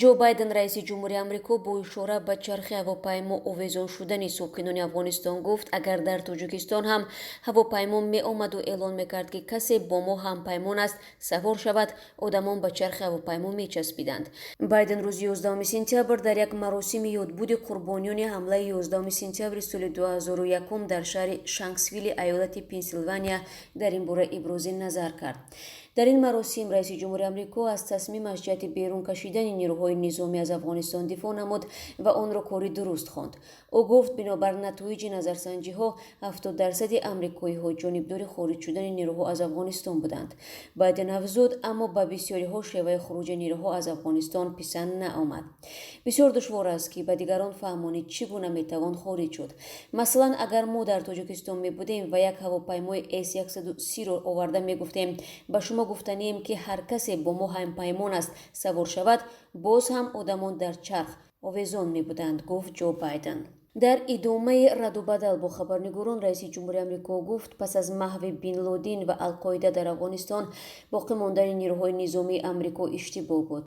ҷо Байден раиси ҷумҳури Амрико бо ишора ба чархи ҳавопаймо овезон шудани сукинони Афғонистон гуфт, агар дар Тоҷикистон ҳам ҳавопаймо меомаду эълон мекард, ки касе бо мо ҳампаймон аст, савор шавад, одамон ба чархи ҳавопаймо мечаспиданд. Байден рӯзи 11 сентябр дар як маросими ёдбуди қурбониёни ҳамлаи 11 сентябри соли 2001 дар шаҳри Шанксвилли, аёлати Пенсилвания дар ин бора ибрози назар кард. дар ин маросим раиси ҷумҳури Амрико аз тасмимаш ҷиҳати берун кашидани нирӯҳои низомӣ аз Афғонистон дифоъ намуд ва онро кори дуруст хонд. ӯ гуфт, бинобар натоиҷи назарсанҷиҳо 70% амрикоиҳо ҷонибдори хориҷ шудани нирӯҳо аз Афғонистон буданд. Байден афзуд, аммо ба бисёриҳо шеваи хуруҷи нирӯҳо аз Афғонистон писанд наомад. бисёр душвор аст, ки ба дигарон фаҳмонид чӣ гуна метавон хориҷ шуд. Масалан, агар мо дар Тоҷикистон мебудем ва як ҳавопаймои С-130-ро оварда мегуфтем, ба шумо гуфтанием, ки ҳар касе бо мо ҳампаймон аст, савор шавад, боз ҳам одамон дар чарх овезон мебуданд, гуфт Ҷо Байден. дар идомаи радубадал бо хабарнигорон раиси ҷумҳури Амрико гуфт, пас аз маҳви Бин Лодин ва Ал-Қоида дар Афғонистон, боқӣ мондани нирӯҳои низомии Амрико иштибоҳ буд.